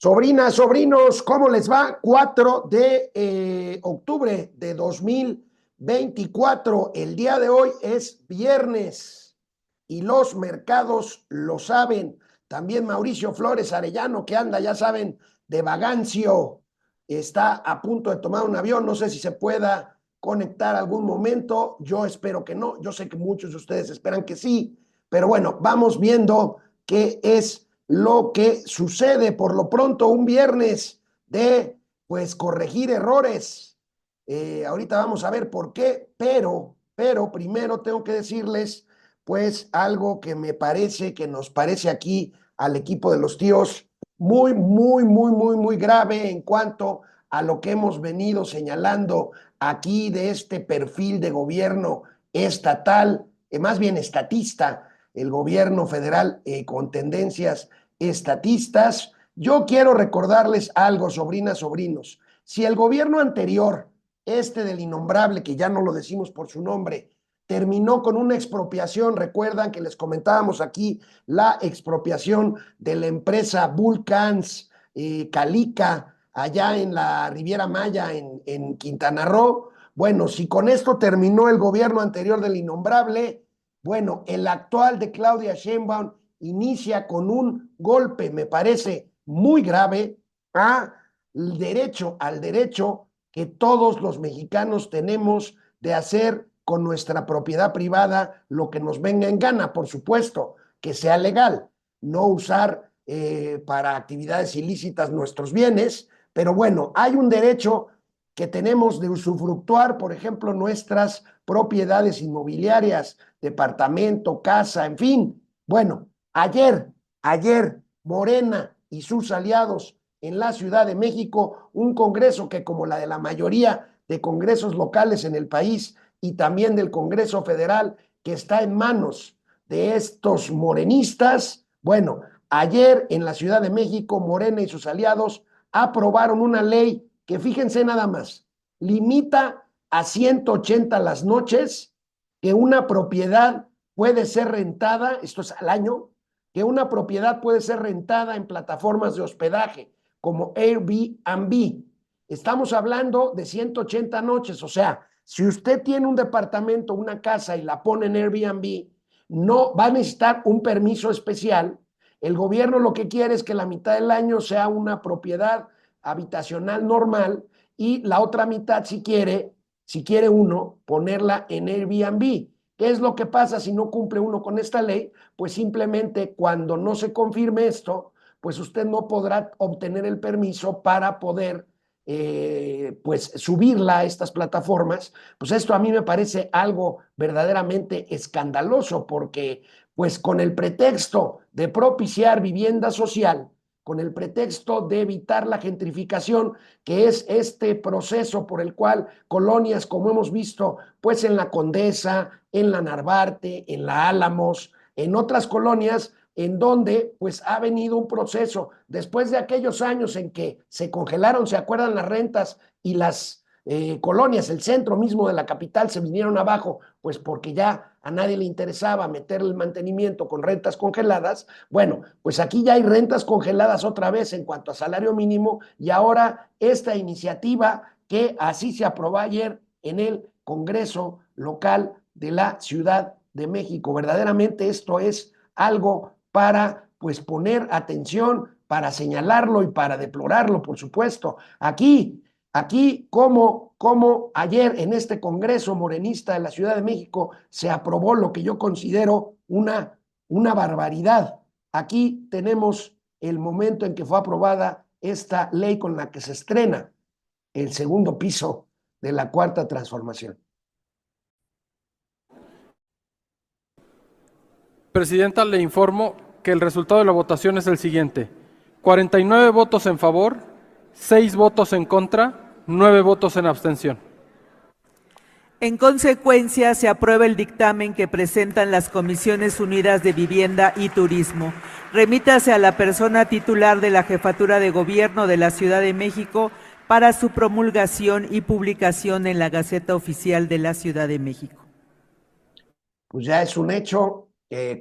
Sobrinas, sobrinos, ¿cómo les va? 4 de octubre de 2024. El día de hoy es viernes y los mercados lo saben. También Mauricio Flores Arellano, que anda, ya saben, de vagancio, está a punto de tomar un avión. No sé si se pueda conectar algún momento. Yo espero que no. Yo sé que muchos de ustedes esperan que sí. Pero bueno, vamos viendo qué es lo que sucede. Por lo pronto, un viernes de, pues, corregir errores. Ahorita vamos a ver por qué, pero primero tengo que decirles, pues, algo que me parece, que nos parece aquí al equipo de los tíos, muy grave en cuanto a lo que hemos venido señalando aquí de este perfil de gobierno estatal, más bien estatista, el gobierno federal con tendencias estatistas. Yo quiero recordarles algo, sobrinas, sobrinos. Si el gobierno anterior, este del innombrable, que ya no lo decimos por su nombre, terminó con una expropiación, recuerdan que les comentábamos aquí la expropiación de la empresa Vulcans Calica, allá en la Riviera Maya, en Quintana Roo. Bueno, si con esto terminó el gobierno anterior del innombrable, bueno, el actual de Claudia Sheinbaum inicia con un golpe, me parece muy grave, al derecho que todos los mexicanos tenemos de hacer con nuestra propiedad privada lo que nos venga en gana, por supuesto, que sea legal, no usar para actividades ilícitas nuestros bienes, pero bueno, hay un derecho que tenemos de usufructuar, por ejemplo, nuestras propiedades inmobiliarias, departamento, casa, en fin. Bueno, ayer, Morena y sus aliados en la Ciudad de México, un congreso que, como la de la mayoría de congresos locales en el país y también del Congreso Federal, que está en manos de estos morenistas, bueno, ayer en la Ciudad de México, Morena y sus aliados aprobaron una ley que, fíjense nada más, limita a 180 las noches que una propiedad puede ser rentada, esto es al año, que una propiedad puede ser rentada en plataformas de hospedaje como Airbnb. Estamos hablando de 180 noches, o sea, si usted tiene un departamento, una casa y la pone en Airbnb, no va a necesitar un permiso especial. El gobierno lo que quiere es que la mitad del año sea una propiedad habitacional normal y la otra mitad, si quiere uno, ponerla en Airbnb. ¿Qué es lo que pasa si no cumple uno con esta ley? Pues simplemente cuando no se confirme esto, pues usted no podrá obtener el permiso para poder pues subirla a estas plataformas. Pues esto a mí me parece algo verdaderamente escandaloso porque pues con el pretexto de propiciar vivienda social, con el pretexto de evitar la gentrificación, que es este proceso por el cual colonias, como hemos visto, pues en la Condesa, en la Narvarte, en la Álamos, en otras colonias, en donde pues ha venido un proceso, después de aquellos años en que se congelaron, ¿se acuerdan las rentas y las colonias, el centro mismo de la capital se vinieron abajo, pues porque ya a nadie le interesaba meter el mantenimiento con rentas congeladas? Bueno, pues aquí ya hay rentas congeladas otra vez en cuanto a salario mínimo y ahora esta iniciativa que así se aprobó ayer en el Congreso local de la Ciudad de México. Verdaderamente esto es algo para pues poner atención, para señalarlo y para deplorarlo, por supuesto. Aquí como ayer en este Congreso morenista de la Ciudad de México se aprobó lo que yo considero una barbaridad. Aquí tenemos el momento en que fue aprobada esta ley con la que se estrena el segundo piso de la Cuarta Transformación. Presidenta, le informo que el resultado de la votación es el siguiente: 49 votos en favor, 6 votos en contra, 9 votos en abstención. En consecuencia, se aprueba el dictamen que presentan las Comisiones Unidas de Vivienda y Turismo. Remítase a la persona titular de la Jefatura de Gobierno de la Ciudad de México para su promulgación y publicación en la Gaceta Oficial de la Ciudad de México. Pues ya es un hecho.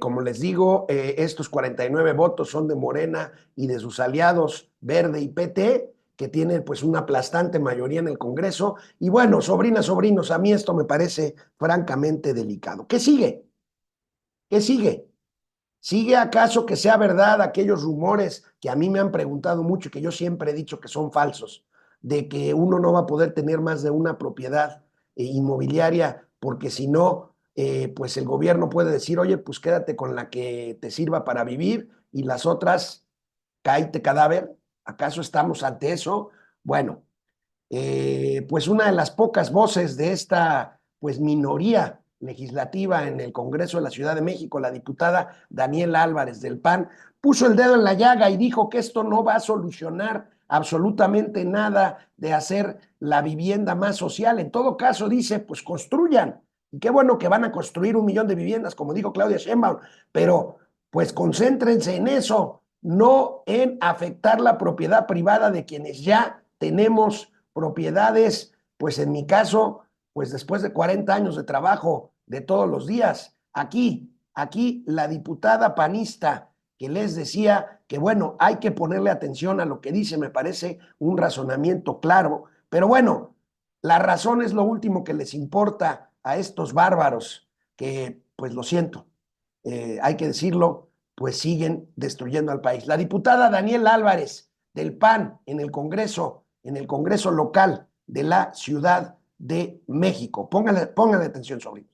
Como les digo, estos 49 votos son de Morena y de sus aliados Verde y PT, que tienen pues una aplastante mayoría en el Congreso. Y bueno, sobrinas, sobrinos, a mí esto me parece francamente delicado. ¿Qué sigue? ¿Qué sigue? ¿Sigue acaso que sea verdad aquellos rumores que a mí me han preguntado mucho y que yo siempre he dicho que son falsos, de que uno no va a poder tener más de una propiedad inmobiliaria porque si no, pues el gobierno puede decir, oye, pues quédate con la que te sirva para vivir y las otras, cáete cadáver? ¿Acaso estamos ante eso? Bueno, pues una de las pocas voces de esta pues minoría legislativa en el Congreso de la Ciudad de México, la diputada Daniela Álvarez del PAN, puso el dedo en la llaga y dijo que esto no va a solucionar absolutamente nada de hacer la vivienda más social. En todo caso, dice, pues construyan. Y qué bueno que van a construir 1 millón de viviendas, como dijo Claudia Sheinbaum, pero pues concéntrense en eso, no en afectar la propiedad privada de quienes ya tenemos propiedades, pues en mi caso, pues después de 40 años de trabajo de todos los días, aquí la diputada panista que les decía que bueno, hay que ponerle atención a lo que dice, me parece un razonamiento claro, pero bueno, la razón es lo último que les importa a estos bárbaros que, pues lo siento, hay que decirlo, pues siguen destruyendo al país. La diputada Daniela Álvarez del PAN en el Congreso local de la Ciudad de México. Pónganle atención, sobrinos.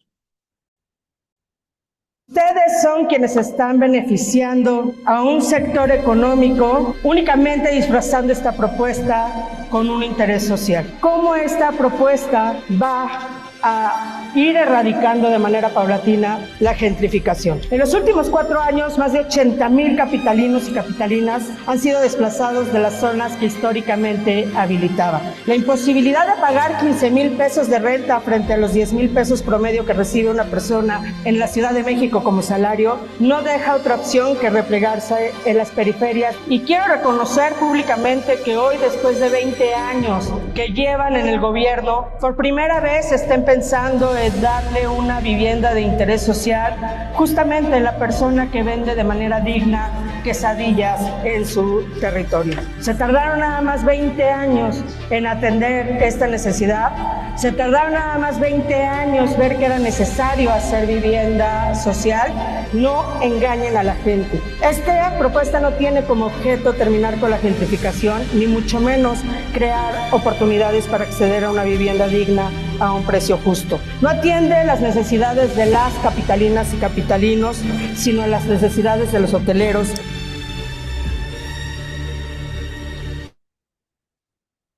Ustedes son quienes están beneficiando a un sector económico únicamente disfrazando esta propuesta con un interés social. ¿Cómo esta propuesta va a ir erradicando de manera paulatina la gentrificación? En los últimos 4 años, más de 80,000 capitalinos y capitalinas han sido desplazados de las zonas que históricamente habilitaban. La imposibilidad de pagar 15,000 pesos de renta frente a los 10,000 pesos promedio que recibe una persona en la Ciudad de México como salario no deja otra opción que replegarse en las periferias. Y quiero reconocer públicamente que hoy, después de 20 años que llevan en el gobierno, por primera vez estén pensando en darle una vivienda de interés social justamente a la persona que vende de manera digna quesadillas en su territorio. Se tardaron nada más 20 años en atender esta necesidad. Se tardaron nada más 20 años ver que era necesario hacer vivienda social. No engañen a la gente. Esta propuesta no tiene como objeto terminar con la gentrificación, ni mucho menos crear oportunidades para acceder a una vivienda digna a un precio justo. No atiende las necesidades de las capitalinas y capitalinos, sino las necesidades de los hoteleros.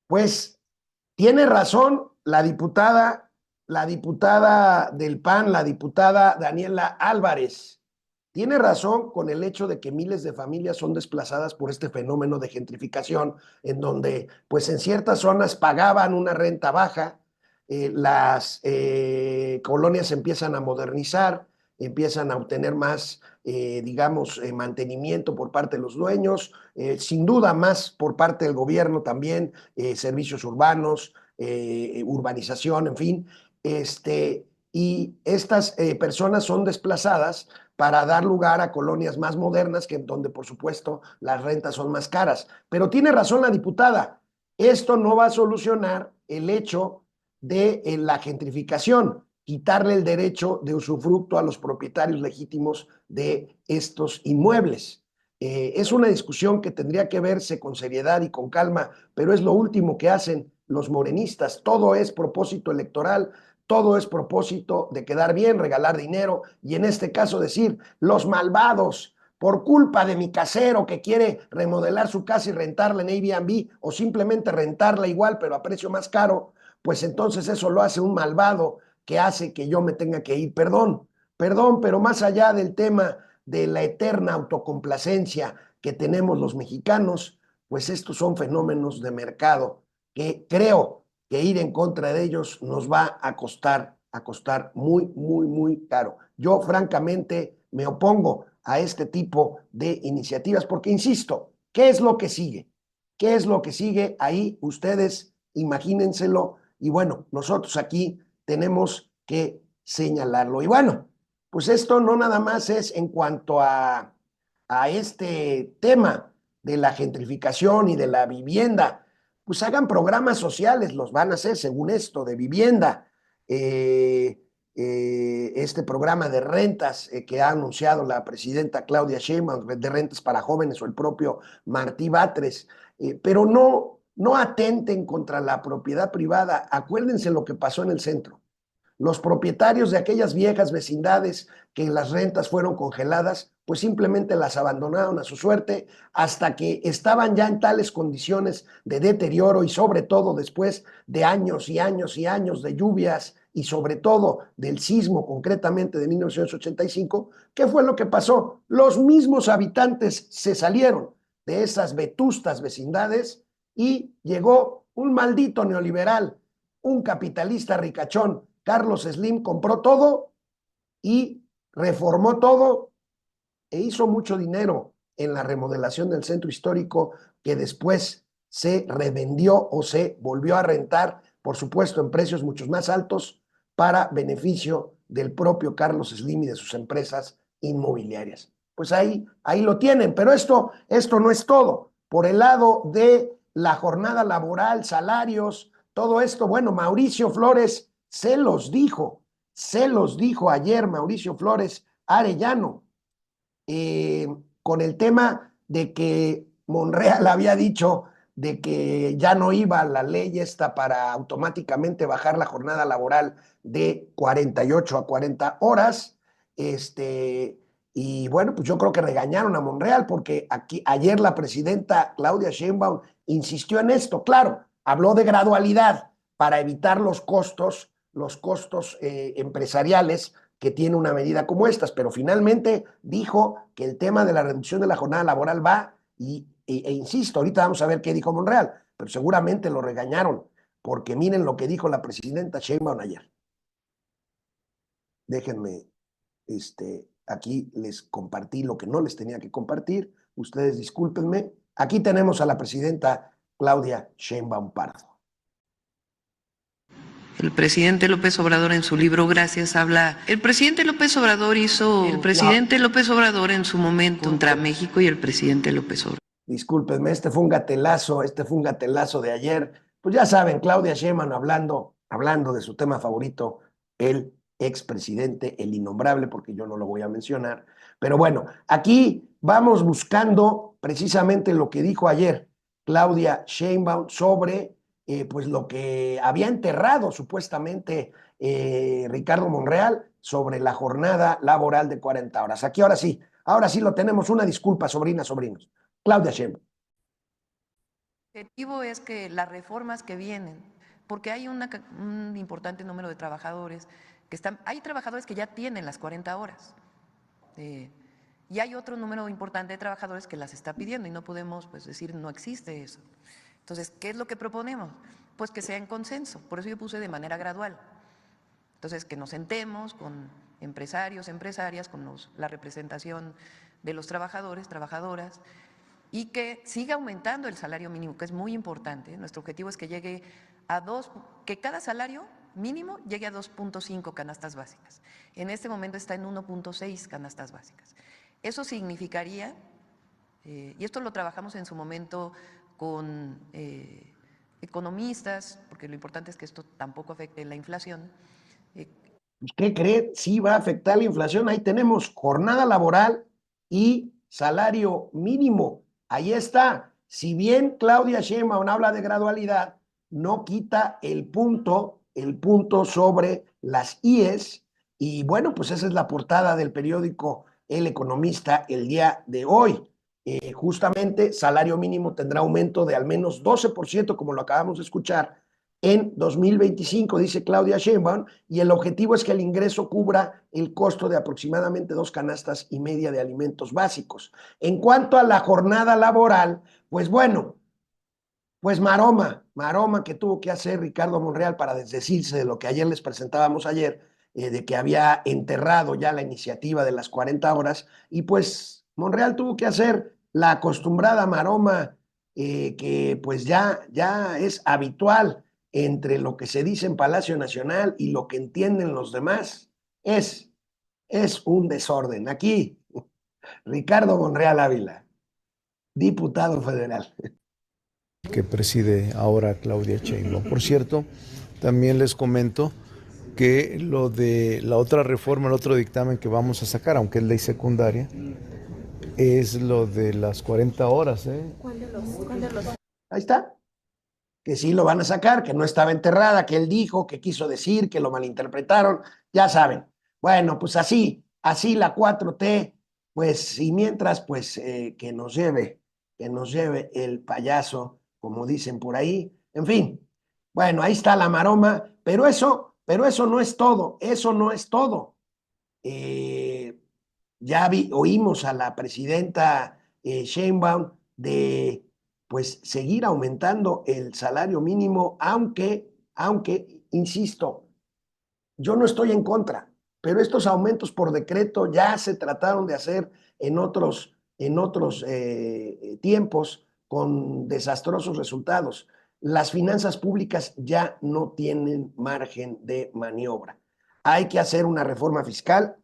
Pues tiene razón la diputada del PAN, la diputada Daniela Álvarez. Tiene razón con el hecho de que miles de familias son desplazadas por este fenómeno de gentrificación, en donde pues en ciertas zonas pagaban una renta baja, las colonias se empiezan a modernizar, empiezan a obtener más, digamos, mantenimiento por parte de los dueños, sin duda más por parte del gobierno también, servicios urbanos, urbanización, en fin, y estas personas son desplazadas para dar lugar a colonias más modernas, donde por supuesto las rentas son más caras. Pero tiene razón la diputada, esto no va a solucionar el hecho de la gentrificación, quitarle el derecho de usufructo a los propietarios legítimos de estos inmuebles. Es una discusión que tendría que verse con seriedad y con calma, pero es lo último que hacen los morenistas. Todo es propósito electoral, todo es propósito de quedar bien, regalar dinero y en este caso decir, los malvados, por culpa de mi casero que quiere remodelar su casa y rentarla en Airbnb o simplemente rentarla igual pero a precio más caro, pues entonces eso lo hace un malvado que hace que yo me tenga que ir. Perdón, pero más allá del tema de la eterna autocomplacencia que tenemos los mexicanos, pues estos son fenómenos de mercado que creo que ir en contra de ellos nos va a costar muy, muy, muy caro. Yo francamente me opongo a este tipo de iniciativas porque, insisto, ¿qué es lo que sigue? ¿Qué es lo que sigue? Ahí ustedes imagínenselo y bueno, nosotros aquí tenemos que señalarlo. Y bueno, pues esto no nada más es en cuanto a este tema de la gentrificación y de la vivienda, pues hagan programas sociales, los van a hacer según esto, de vivienda. Este programa de rentas que ha anunciado la presidenta Claudia Sheinbaum, de rentas para jóvenes, o el propio Martí Batres, pero no atenten contra la propiedad privada. Acuérdense lo que pasó en el centro. Los propietarios de aquellas viejas vecindades que las rentas fueron congeladas, pues simplemente las abandonaron a su suerte hasta que estaban ya en tales condiciones de deterioro, y sobre todo después de años y años y años de lluvias y sobre todo del sismo concretamente de 1985, ¿qué fue lo que pasó? Los mismos habitantes se salieron de esas vetustas vecindades y llegó un maldito neoliberal, un capitalista ricachón. Carlos Slim compró todo y reformó todo e hizo mucho dinero en la remodelación del centro histórico, que después se revendió o se volvió a rentar, por supuesto en precios mucho más altos, para beneficio del propio Carlos Slim y de sus empresas inmobiliarias. Pues ahí lo tienen, pero esto no es todo. Por el lado de la jornada laboral, salarios, todo esto, bueno, Mauricio Flores se los dijo ayer Mauricio Flores Arellano, con el tema de que Monreal había dicho de que ya no iba la ley esta para automáticamente bajar la jornada laboral de 48 a 40 horas, y bueno, pues yo creo que regañaron a Monreal, porque ayer la presidenta Claudia Sheinbaum insistió en esto. Claro, habló de gradualidad para evitar los costos empresariales que tiene una medida como estas, pero finalmente dijo que el tema de la reducción de la jornada laboral va, e insisto, ahorita vamos a ver qué dijo Monreal, pero seguramente lo regañaron, porque miren lo que dijo la presidenta Sheinbaum ayer. Déjenme, aquí les compartí lo que no les tenía que compartir, ustedes discúlpenme. Aquí tenemos a la presidenta Claudia Sheinbaum Pardo. El presidente López Obrador en su libro Gracias habla. El presidente López Obrador en su momento contra México, y el presidente López Obrador. Discúlpenme, este fue un gatelazo de ayer. Pues ya saben, Claudia Sheinbaum hablando de su tema favorito, el expresidente, el innombrable, porque yo no lo voy a mencionar. Pero bueno, aquí vamos buscando precisamente lo que dijo ayer Claudia Sheinbaum sobre pues lo que había enterrado supuestamente Ricardo Monreal sobre la jornada laboral de 40 horas. Aquí ahora sí lo tenemos. Una disculpa, sobrinos. Claudia Sheinbaum. El objetivo es que las reformas que vienen, porque hay un importante número de trabajadores hay trabajadores que ya tienen las 40 horas, y hay otro número importante de trabajadores que las está pidiendo, y no podemos pues decir no existe eso. Entonces, ¿qué es lo que proponemos? Pues que sea en consenso, por eso yo puse de manera gradual. Entonces, que nos sentemos con empresarios, empresarias, con la representación de los trabajadores, trabajadoras, y que siga aumentando el salario mínimo, que es muy importante. Nuestro objetivo es que llegue que cada salario mínimo llegue a 2.5 canastas básicas. En este momento está en 1.6 canastas básicas. Eso significaría, y esto lo trabajamos en su momento con economistas, porque lo importante es que esto tampoco afecte la inflación. ¿Qué cree? Sí va a afectar la inflación. Ahí tenemos jornada laboral y salario mínimo. Ahí está. Si bien Claudia Sheinbaum habla de gradualidad, no quita el punto sobre las IES. Y bueno, pues esa es la portada del periódico El Economista el día de hoy. Justamente salario mínimo tendrá aumento de al menos 12%, como lo acabamos de escuchar, en 2025, dice Claudia Sheinbaum, y el objetivo es que el ingreso cubra el costo de aproximadamente 2,5 canastas de alimentos básicos. En cuanto a la jornada laboral, pues bueno, pues maroma que tuvo que hacer Ricardo Monreal para desdecirse de lo que ayer les presentábamos de que había enterrado ya la iniciativa de las 40 horas, y pues Monreal tuvo que hacer la acostumbrada maroma que pues ya es habitual entre lo que se dice en Palacio Nacional y lo que entienden los demás. Es un desorden. Aquí, Ricardo Monreal Ávila. diputado federal. Que preside ahora Claudia Sheinbaum. Por cierto, también les comento que lo de la otra reforma, el otro dictamen que vamos a sacar, aunque es ley secundaria, es lo de las 40 horas. ¿Cuál de los? Ahí está. Que sí lo van a sacar, que no estaba enterrada, que él dijo, que quiso decir, que lo malinterpretaron, ya saben. Bueno, pues así la 4T, pues, y mientras, pues, que nos lleve el payaso, como dicen por ahí. En fin, bueno, ahí está la maroma, pero eso no es todo, eso no es todo. Ya oímos a la presidenta Sheinbaum de pues seguir aumentando el salario mínimo, aunque, insisto, yo no estoy en contra, pero estos aumentos por decreto ya se trataron de hacer en otros tiempos con desastrosos resultados. Las finanzas públicas ya no tienen margen de maniobra. Hay que hacer una reforma fiscal.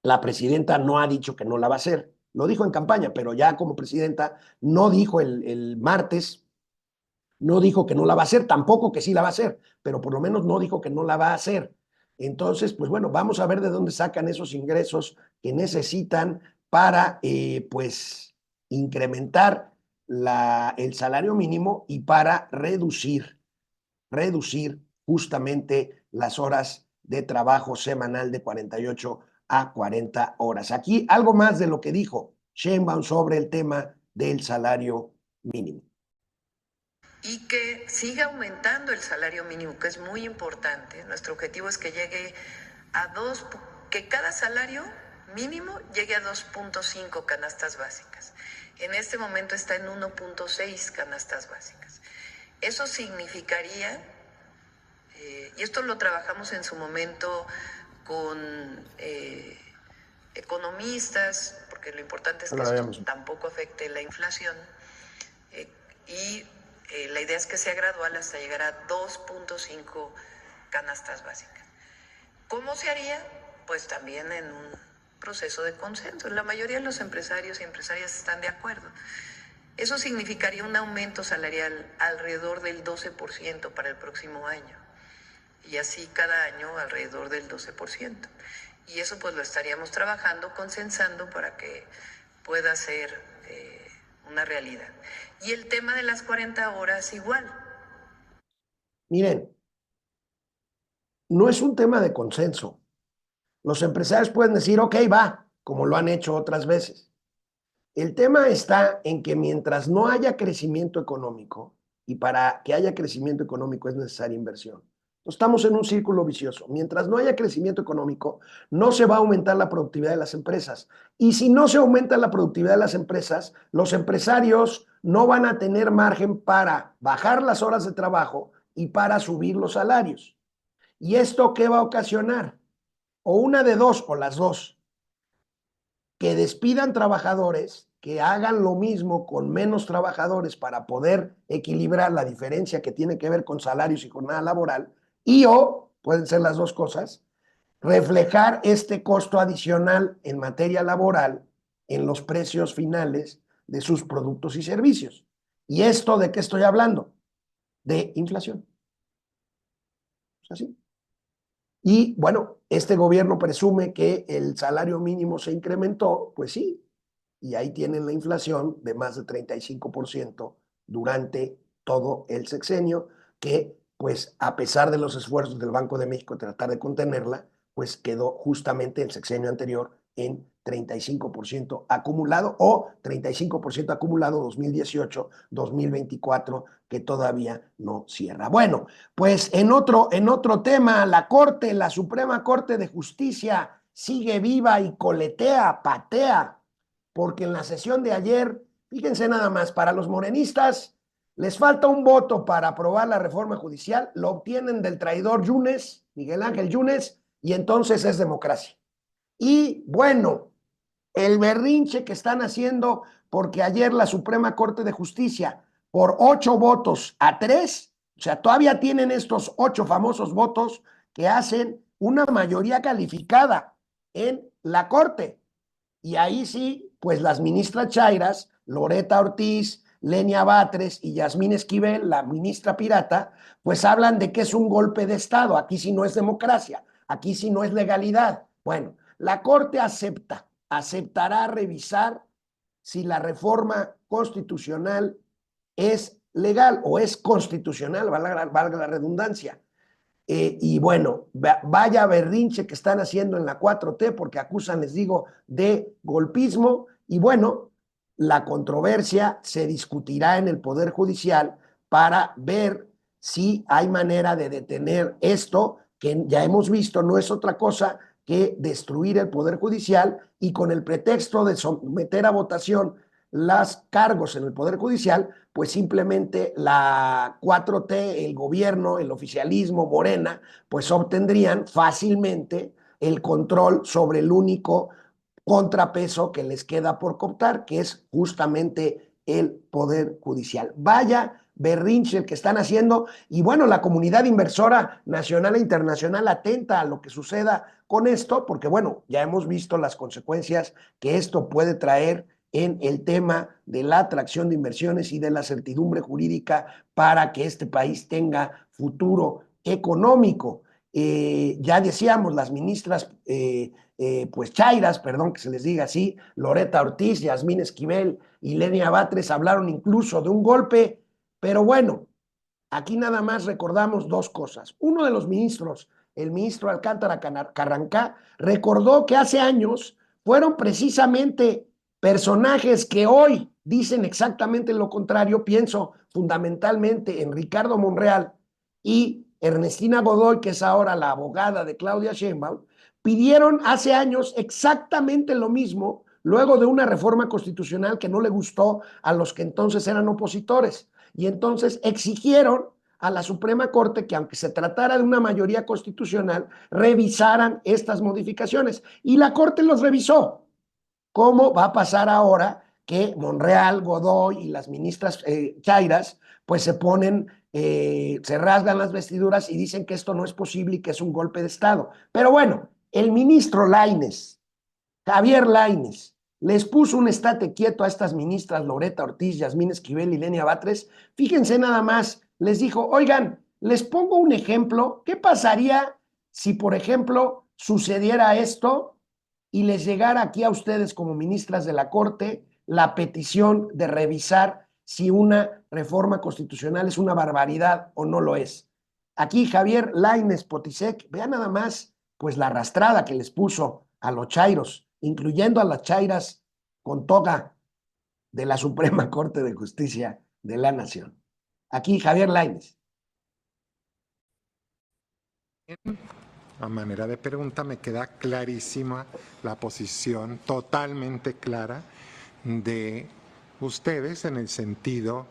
La presidenta no ha dicho que no la va a hacer. Lo dijo en campaña, pero ya como presidenta no dijo el martes, no dijo que no la va a hacer, tampoco que sí la va a hacer, pero por lo menos no dijo que no la va a hacer. Entonces, pues bueno, vamos a ver de dónde sacan esos ingresos que necesitan para, pues, incrementar el salario mínimo y para reducir justamente las horas de trabajo semanal de 48 a 40 horas. Aquí algo más de lo que dijo Sheinbaum sobre el tema del salario mínimo. Y que siga aumentando el salario mínimo, que es muy importante. Nuestro objetivo es que llegue a que cada salario mínimo llegue a 2.5 canastas básicas. En este momento está en 1.6 canastas básicas. Eso significaría, y esto lo trabajamos en su momento con economistas, porque lo importante es que esto tampoco afecte la inflación, la idea es que sea gradual hasta llegar a 2.5 canastas básicas. ¿Cómo se haría? Pues también en un proceso de consenso. La mayoría de los empresarios y empresarias están de acuerdo. Eso significaría un aumento salarial alrededor del 12% para el próximo año. Y así cada año alrededor del 12%. Y eso pues lo estaríamos trabajando, consensando para que pueda ser una realidad. Y el tema de las 40 horas igual. Miren, no es un tema de consenso. Los empresarios pueden decir, ok, va, como lo han hecho otras veces. El tema está en que mientras no haya crecimiento económico, y para que haya crecimiento económico es necesaria inversión, estamos en un círculo vicioso. Mientras no haya crecimiento económico, no se va a aumentar la productividad de las empresas. Y si no se aumenta la productividad de las empresas, los empresarios no van a tener margen para bajar las horas de trabajo y para subir los salarios. ¿Y esto qué va a ocasionar? O una de dos, o las dos. Que despidan trabajadores, que hagan lo mismo con menos trabajadores para poder equilibrar la diferencia que tiene que ver con salarios y jornada laboral, o, pueden ser las dos cosas, reflejar este costo adicional en materia laboral en los precios finales de sus productos y servicios. ¿Y esto de qué estoy hablando? De inflación. ¿Es así? Y bueno, este gobierno presume que el salario mínimo se incrementó, pues sí, y ahí tienen la inflación de más de 35% durante todo el sexenio, que pues a pesar de los esfuerzos del Banco de México de tratar de contenerla, pues quedó justamente el sexenio anterior en 35% acumulado, o 35% acumulado 2018-2024, que todavía no cierra. Bueno, pues en otro tema, la Suprema Corte de Justicia sigue viva y coletea, patea, porque en la sesión de ayer, fíjense nada más, para los morenistas les falta un voto para aprobar la reforma judicial, lo obtienen del traidor Yunes, Miguel Ángel Yunes, y entonces es democracia. Y bueno, el berrinche que están haciendo, porque ayer la Suprema Corte de Justicia, por 8 votos a 3, o sea, todavía tienen estos 8 famosos votos que hacen una mayoría calificada en la Corte. Y ahí sí, pues las ministras chairas Loreta Ortiz, Lenia Batres y Yasmín Esquivel, la ministra pirata, pues hablan de que es un golpe de Estado. Aquí sí no es democracia, aquí sí no es legalidad. Bueno, la Corte aceptará revisar si la reforma constitucional es legal o es constitucional, valga la redundancia. Y bueno, vaya berrinche que están haciendo en la 4T porque acusan, les digo, de golpismo. Y bueno, la controversia se discutirá en el Poder Judicial para ver si hay manera de detener esto, que ya hemos visto no es otra cosa que destruir el Poder Judicial, y con el pretexto de someter a votación los cargos en el Poder Judicial, pues simplemente la 4T, el gobierno, el oficialismo, Morena, pues obtendrían fácilmente el control sobre el único contrapeso que les queda por cooptar, que es justamente el Poder Judicial. Vaya berrinche el que están haciendo, y bueno, la comunidad inversora nacional e internacional atenta a lo que suceda con esto, porque bueno, ya hemos visto las consecuencias que esto puede traer en el tema de la atracción de inversiones y de la certidumbre jurídica para que este país tenga futuro económico. Ya decíamos, las ministras pues chairas, perdón que se les diga así, Loreta Ortiz, Yasmín Esquivel y Lenia Batres hablaron incluso de un golpe, pero bueno, aquí nada más recordamos dos cosas. Uno de los ministros, el ministro Alcántara Carrancá, recordó que hace años fueron precisamente personajes que hoy dicen exactamente lo contrario. Pienso fundamentalmente en Ricardo Monreal y Ernestina Godoy, que es ahora la abogada de Claudia Sheinbaum, pidieron hace años exactamente lo mismo luego de una reforma constitucional que no le gustó a los que entonces eran opositores. Y entonces exigieron a la Suprema Corte que, aunque se tratara de una mayoría constitucional, revisaran estas modificaciones. Y la Corte los revisó. ¿Cómo va a pasar ahora que Monreal, Godoy y las ministras chairas pues se ponen, se rasgan las vestiduras y dicen que esto no es posible y que es un golpe de Estado? Pero bueno, el ministro Lainez, Javier Lainez, les puso un estate quieto a estas ministras Loreta Ortiz, Yasmín Esquivel y Lenia Batres. Fíjense nada más, les dijo, oigan, les pongo un ejemplo. ¿Qué pasaría si, por ejemplo, sucediera esto y les llegara aquí a ustedes como ministras de la Corte la petición de revisar si una reforma constitucional es una barbaridad o no lo es? Aquí Javier Lainez Potisek, vean nada más, pues la arrastrada que les puso a los chairos, incluyendo a las chairas con toga de la Suprema Corte de Justicia de la Nación. Aquí Javier Lainez. A manera de pregunta, me queda clarísima la posición totalmente clara de ustedes en el sentido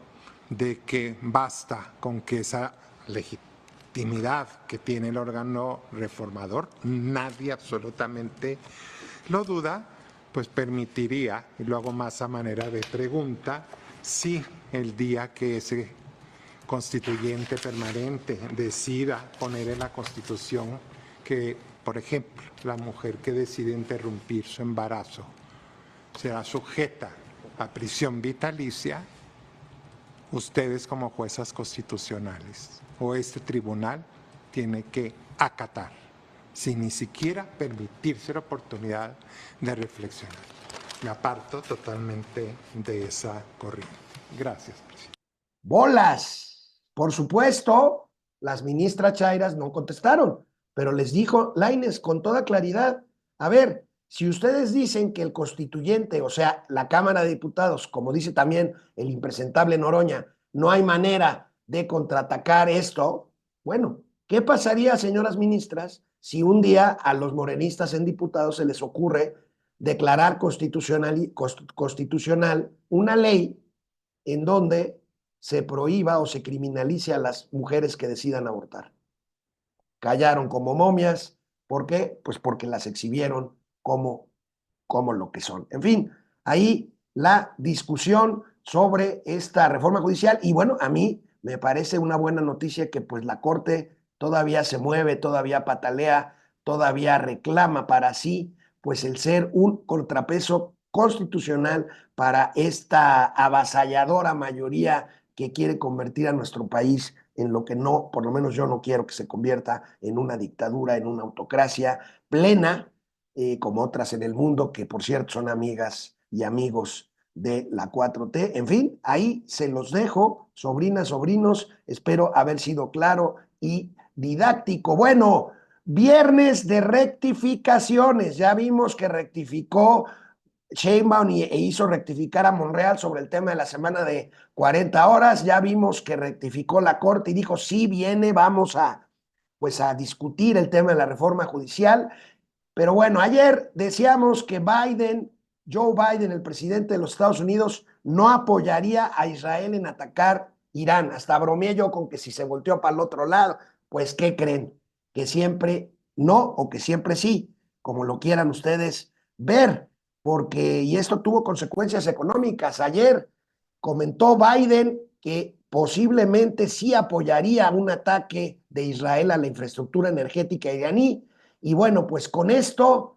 de que basta con que esa legitimidad que tiene el órgano reformador, nadie absolutamente lo duda, pues permitiría, y lo hago más a manera de pregunta, si el día que ese constituyente permanente decida poner en la Constitución que, por ejemplo, la mujer que decide interrumpir su embarazo será sujeta a prisión vitalicia, ustedes como juezas constitucionales o este tribunal tiene que acatar, sin ni siquiera permitirse la oportunidad de reflexionar. Me aparto totalmente de esa corriente. Gracias, presidente. ¡Bolas! Por supuesto, las ministras chairas no contestaron, pero les dijo Lainez con toda claridad, a ver, si ustedes dicen que el constituyente, o sea, la Cámara de Diputados, como dice también el impresentable Noroña, no hay manera de contraatacar esto, bueno, ¿qué pasaría, señoras ministras, si un día a los morenistas en diputados se les ocurre declarar constitucional una ley en donde se prohíba o se criminalice a las mujeres que decidan abortar? Callaron como momias. ¿Por qué? Pues porque las exhibieron como lo que son. En fin, ahí la discusión sobre esta reforma judicial. Y bueno, a mí me parece una buena noticia que pues la Corte todavía se mueve, todavía patalea, todavía reclama para sí pues el ser un contrapeso constitucional para esta avasalladora mayoría que quiere convertir a nuestro país en lo que no, por lo menos yo no quiero que se convierta en una dictadura, en una autocracia plena, como otras en el mundo, que por cierto son amigas y amigos de la 4T. En fin, ahí se los dejo, sobrinas, sobrinos, espero haber sido claro y didáctico. Bueno, viernes de rectificaciones, ya vimos que rectificó Sheinbaum e hizo rectificar a Monreal sobre el tema de la semana de 40 horas, ya vimos que rectificó la Corte y dijo, sí viene, vamos a, pues a discutir el tema de la reforma judicial, pero bueno, ayer decíamos que Joe Biden, el presidente de los Estados Unidos, no apoyaría a Israel en atacar Irán, hasta bromeé yo con que si se volteó para el otro lado, pues ¿qué creen? Que siempre no o que siempre sí, como lo quieran ustedes ver, porque, y esto tuvo consecuencias económicas. Ayer comentó Biden que posiblemente sí apoyaría un ataque de Israel a la infraestructura energética iraní, y bueno, pues con esto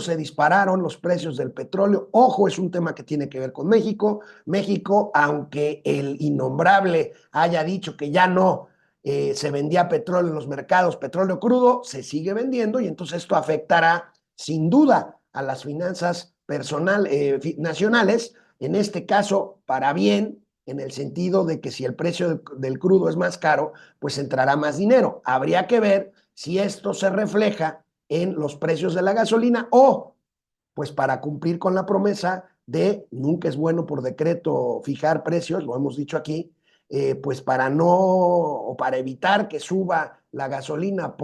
se dispararon los precios del petróleo. Ojo, es un tema que tiene que ver con México. México, aunque el innombrable haya dicho que ya no se vendía petróleo en los mercados, petróleo crudo, se sigue vendiendo y entonces esto afectará sin duda a las finanzas nacionales, en este caso para bien, en el sentido de que si el precio del crudo es más caro, pues entrará más dinero. Habría que ver si esto se refleja en los precios de la gasolina o, pues para cumplir con la promesa de, nunca es bueno por decreto fijar precios, lo hemos dicho aquí, pues para no, o para evitar que suba la gasolina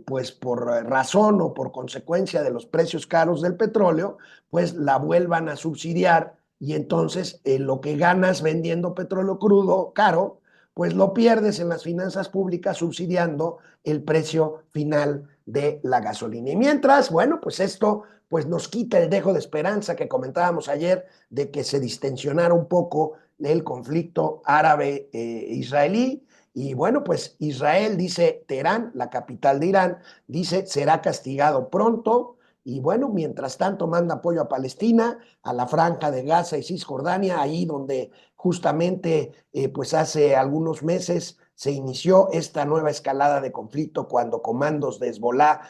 pues por razón o por consecuencia de los precios caros del petróleo, pues la vuelvan a subsidiar y entonces lo que ganas vendiendo petróleo crudo caro, pues lo pierdes en las finanzas públicas subsidiando el precio final de la gasolina. Y mientras, bueno, pues esto pues nos quita el dejo de esperanza que comentábamos ayer de que se distensionara un poco el conflicto árabe-israelí. Y bueno, pues Israel dice, Teherán, la capital de Irán, dice, será castigado pronto. Y bueno, mientras tanto manda apoyo a Palestina, a la Franja de Gaza y Cisjordania, ahí donde justamente pues hace algunos meses se inició esta nueva escalada de conflicto cuando comandos de Hezbolá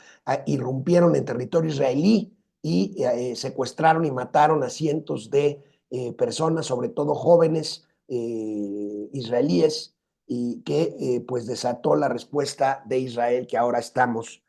irrumpieron en territorio israelí y secuestraron y mataron a cientos de personas, sobre todo jóvenes israelíes, y que pues desató la respuesta de Israel que ahora estamos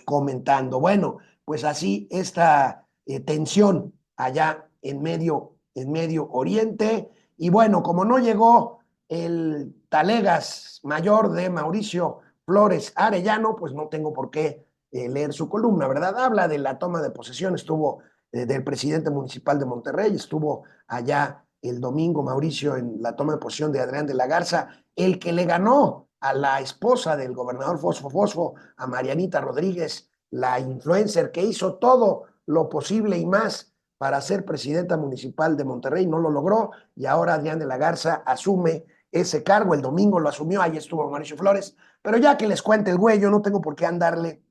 comentando. Bueno, pues así esta tensión allá en Medio Oriente. Y bueno, como no llegó el talegas mayor de Mauricio Flores Arellano, pues no tengo por qué leer su columna, ¿verdad? Habla de la toma de posesión, estuvo del presidente municipal de Monterrey, estuvo allá el domingo Mauricio en la toma de posesión de Adrián de la Garza, el que le ganó a la esposa del gobernador Fosfo, a Marianita Rodríguez, la influencer que hizo todo lo posible y más para ser presidenta municipal de Monterrey, no lo logró, y ahora Adrián de la Garza asume ese cargo. El domingo lo asumió, ahí estuvo Mauricio Flores, pero ya que les cuente el güey, yo no tengo por qué andarle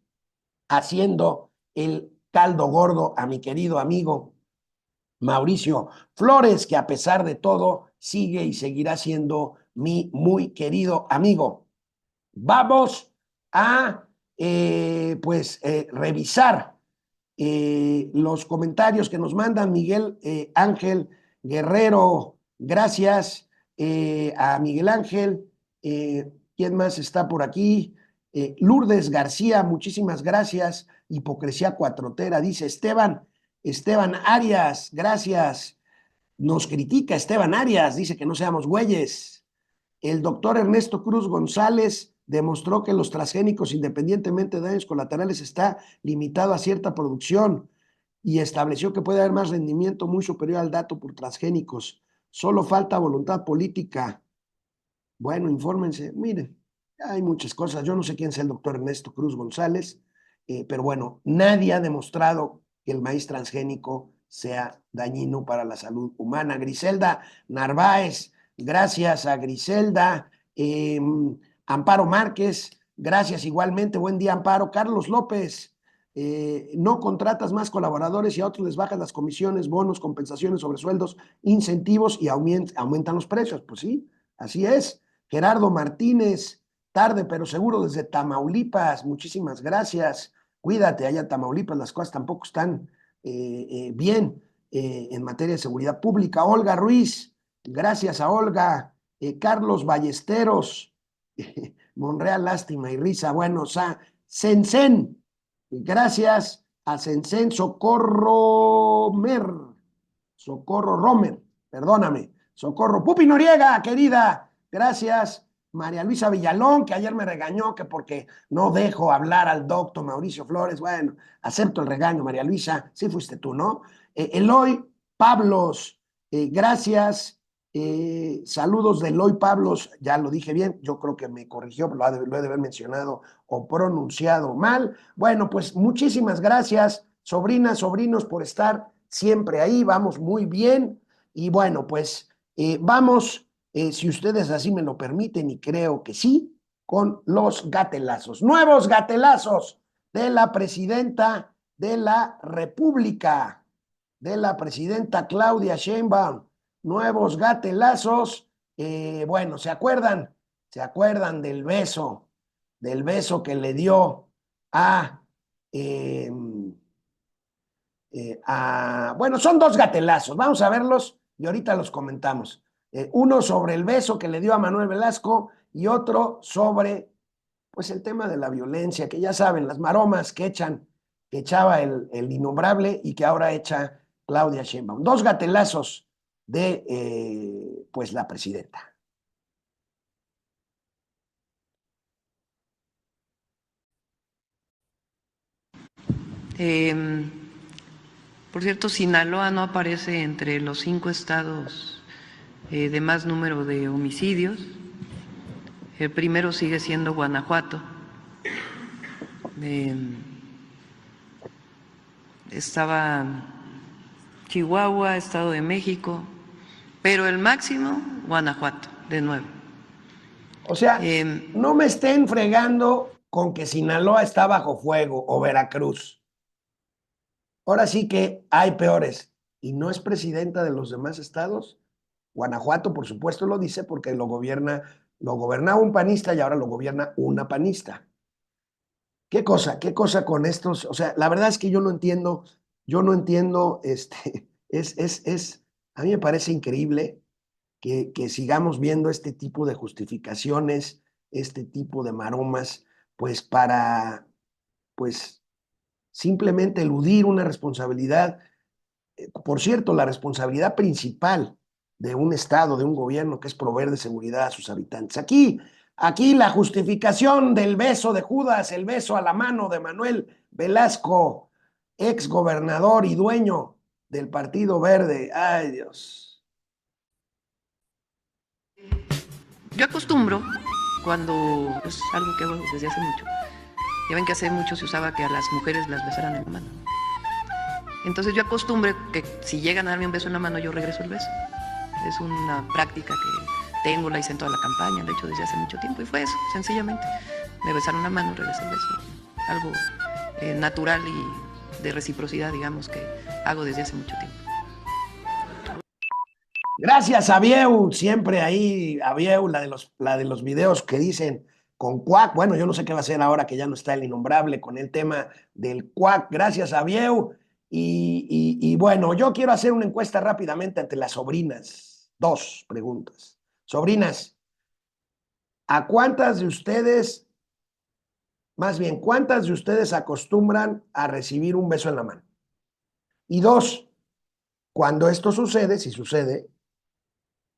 haciendo el caldo gordo a mi querido amigo Mauricio Flores, que a pesar de todo sigue y seguirá siendo mi muy querido amigo. Vamos a revisar los comentarios que nos mandan Miguel Ángel Guerrero. Gracias a Miguel Ángel. ¿Quién más está por aquí? Lourdes García, muchísimas gracias. Hipocresía cuatrotera, dice Esteban Arias, gracias. Nos critica Esteban Arias, dice que no seamos güeyes. El doctor Ernesto Cruz González demostró que los transgénicos, independientemente de daños colaterales, está limitado a cierta producción y estableció que puede haber más rendimiento muy superior al dato por transgénicos. Solo falta voluntad política. Bueno, infórmense. Miren, hay muchas cosas. Yo no sé quién es el doctor Ernesto Cruz González, pero bueno, nadie ha demostrado que el maíz transgénico sea dañino para la salud humana. Griselda Narváez, gracias a Griselda. Amparo Márquez, gracias igualmente. Buen día, Amparo. Carlos López, no contratas más colaboradores y a otros les bajas las comisiones, bonos, compensaciones sobre sueldos, incentivos y aumentan los precios. Pues sí, así es. Gerardo Martínez, tarde pero seguro desde Tamaulipas, muchísimas gracias. Cuídate, allá en Tamaulipas las cosas tampoco están bien en materia de seguridad pública. Olga Ruiz, gracias a Olga. Carlos Ballesteros, Monreal, lástima y risa. Bueno, Sensen, gracias a Sensen Socorro Romer, perdóname. Socorro Pupi Noriega, querida, gracias. María Luisa Villalón, que ayer me regañó que porque no dejo hablar al doctor Mauricio Flores. Bueno, acepto el regaño, María Luisa, sí fuiste tú, ¿no? Eloy Pablos, gracias. Saludos de Eloy Pablos, ya lo dije bien, yo creo que me corrigió, lo he de haber mencionado o pronunciado mal. Bueno, pues muchísimas gracias, sobrinas, sobrinos, por estar siempre ahí, vamos muy bien. Y bueno, pues vamos, si ustedes así me lo permiten, y creo que sí, con los gatelazos, nuevos gatelazos de la presidenta de la República, de la presidenta Claudia Sheinbaum. Nuevos gatelazos. Bueno, ¿se acuerdan? ¿Se acuerdan del beso que le dio bueno, son dos gatelazos, vamos a verlos y ahorita los comentamos. Uno sobre el beso que le dio a Manuel Velasco y otro sobre, pues, el tema de la violencia, que ya saben, las maromas que echaba el innombrable y que ahora echa Claudia Sheinbaum. Dos gatelazos de pues la presidenta. Por cierto, Sinaloa no aparece entre los 5 estados de más número de homicidios. El primero sigue siendo Guanajuato. Estaba Chihuahua, Estado de México, pero el máximo, Guanajuato, de nuevo. O sea, no me estén fregando con que Sinaloa está bajo fuego o Veracruz. Ahora sí que hay peores. ¿Y no es presidenta de los demás estados? Guanajuato, por supuesto, lo dice porque lo gobernaba un panista y ahora lo gobierna una panista. ¿Qué cosa con estos? O sea, la verdad es que yo no entiendo, a mí me parece increíble que sigamos viendo este tipo de justificaciones, este tipo de maromas, pues para, pues, simplemente eludir una responsabilidad. Por cierto, la responsabilidad principal de un Estado, de un gobierno, que es proveer de seguridad a sus habitantes. Aquí la justificación del beso de Judas, el beso a la mano de Manuel Velasco, ex gobernador y dueño del Partido Verde. Ay, Dios. Yo acostumbro, cuando es algo que hago desde hace mucho, ya ven que hace mucho se usaba que a las mujeres las besaran en la mano. Entonces yo acostumbro que si llegan a darme un beso en la mano, yo regreso el beso. Es una práctica que tengo, la hice en toda la campaña, la he hecho desde hace mucho tiempo y fue eso, sencillamente. Me besaron la mano, regresé el beso. Algo natural y de reciprocidad, digamos, que hago desde hace mucho tiempo. Gracias, Abieu, siempre ahí, Abieu, la de los videos que dicen con cuac. Bueno, yo no sé qué va a hacer ahora que ya no está el innombrable con el tema del cuac. Gracias, Abieu. Y bueno, yo quiero hacer una encuesta rápidamente ante las sobrinas. 2 preguntas. Sobrinas, ¿a cuántas de ustedes, más bien, cuántas de ustedes acostumbran a recibir un beso en la mano? Y 2, cuando esto sucede, si sucede,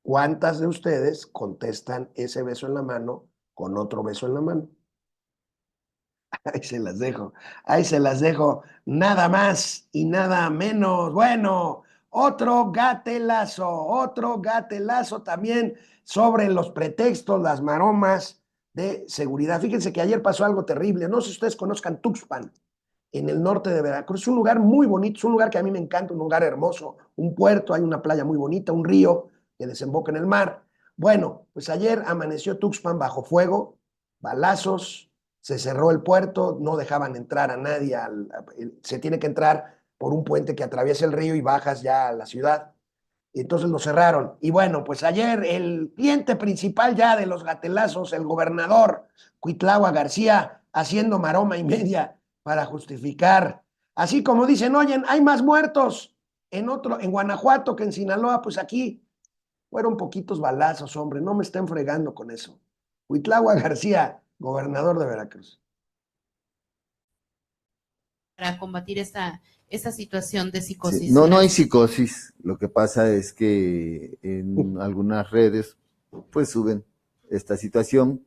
¿cuántas de ustedes contestan ese beso en la mano con otro beso en la mano? Ahí se las dejo, nada más y nada menos. Bueno, otro gatelazo también sobre los pretextos, las maromas de seguridad. Fíjense que ayer pasó algo terrible, no sé si ustedes conozcan Tuxpan, en el norte de Veracruz. Es un lugar muy bonito, es un lugar que a mí me encanta, un lugar hermoso, un puerto, hay una playa muy bonita, un río que desemboca en el mar. Bueno, pues ayer amaneció Tuxpan bajo fuego, balazos, se cerró el puerto, no dejaban entrar a nadie, se tiene que entrar por un puente que atraviesa el río y bajas ya a la ciudad. Y entonces lo cerraron. Y bueno, pues ayer el cliente principal ya de los gatelazos, el gobernador Cuitlagua García, haciendo maroma y media para justificar. Así como dicen, oye, hay más muertos en Guanajuato que en Sinaloa, pues aquí fueron poquitos balazos, hombre, no me estén fregando con eso. Cuitlagua García, gobernador de Veracruz. Para combatir esta situación de psicosis. Sí, no hay psicosis. Lo que pasa es que en algunas redes pues suben esta situación.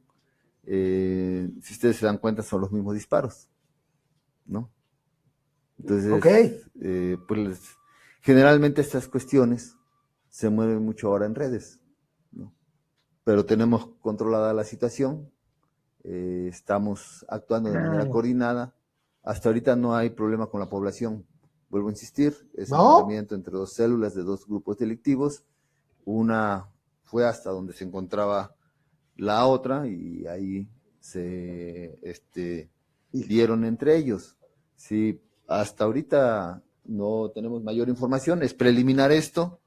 Si ustedes se dan cuenta, son los mismos disparos, ¿no? Entonces, pues generalmente estas cuestiones se mueven mucho ahora en redes, ¿no? Pero tenemos controlada la situación, estamos actuando de manera coordinada. Hasta ahorita no hay problema con la población. Vuelvo a insistir, es un enfrentamiento entre dos células de dos grupos delictivos. Una fue hasta donde se encontraba la otra y ahí se dieron entre ellos. Sí, hasta ahorita no tenemos mayor información, es preliminar esto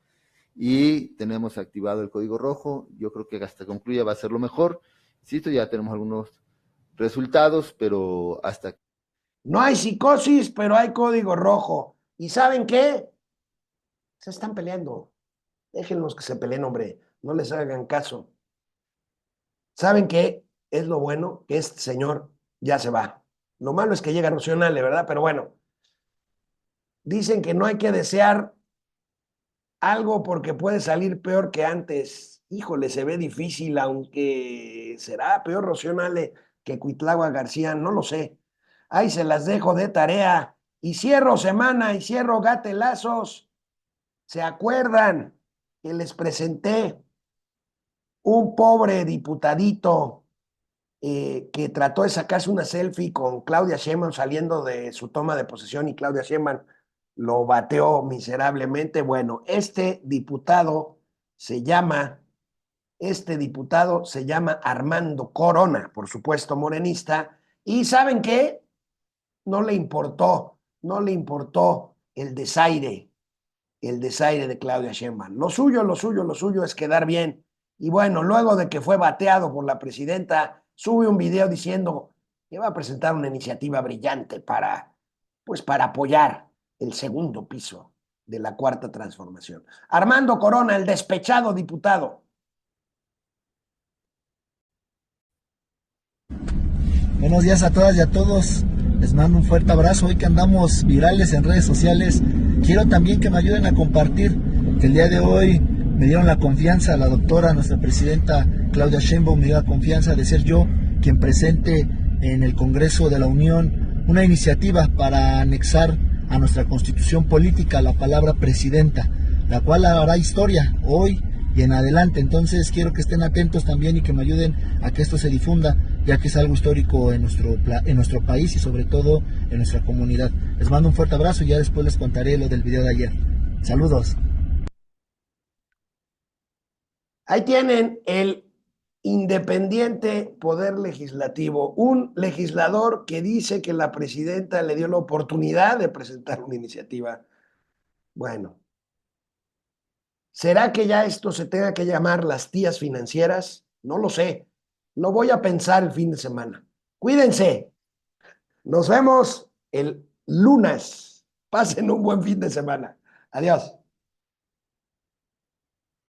y tenemos activado el código rojo. Yo creo que hasta concluya va a ser lo mejor. Insisto, ya tenemos algunos resultados, pero hasta... No hay psicosis, pero hay código rojo. ¿Y saben qué? Se están peleando. Déjenlos que se peleen, hombre. No les hagan caso. ¿Saben qué es lo bueno? Que este señor ya se va. Lo malo es que llega Rocío Nale, ¿verdad? Pero bueno. Dicen que no hay que desear algo porque puede salir peor que antes. Híjole, se ve difícil, aunque será peor Rocío Nale que Cuitlagua García, no lo sé. Ahí se las dejo de tarea. Y cierro semana y cierro gatelazos. ¿Se acuerdan que les presenté un pobre diputadito que trató de sacarse una selfie con Claudia Sheinbaum saliendo de su toma de posesión y Claudia Sheinbaum lo bateó miserablemente? Bueno, este diputado se llama Armando Corona, por supuesto morenista, y ¿saben qué? No le importó el desaire de Claudia Sheinbaum. Lo suyo es quedar bien. Y bueno, luego de que fue bateado por la presidenta, sube un video diciendo que va a presentar una iniciativa brillante para apoyar el segundo piso de la Cuarta Transformación. Armando Corona, el despechado diputado. Buenos días a todas y a todos. Les mando un fuerte abrazo. Hoy que andamos virales en redes sociales, quiero también que me ayuden a compartir que el día de hoy me dieron la confianza, la doctora, nuestra presidenta Claudia Sheinbaum me dio la confianza de ser yo quien presente en el Congreso de la Unión una iniciativa para anexar a nuestra constitución política la palabra presidenta, la cual hará historia hoy y en adelante. Entonces quiero que estén atentos también y que me ayuden a que esto se difunda, ya que es algo histórico en nuestro país y sobre todo en nuestra comunidad. Les mando un fuerte abrazo y ya después les contaré lo del video de ayer. Saludos. Ahí tienen el independiente poder legislativo, un legislador que dice que la presidenta le dio la oportunidad de presentar una iniciativa. Bueno, ¿será que ya esto se tenga que llamar las tías financieras? No lo sé. Lo voy a pensar el fin de semana. Cuídense. Nos vemos el lunes. Pasen un buen fin de semana. Adiós.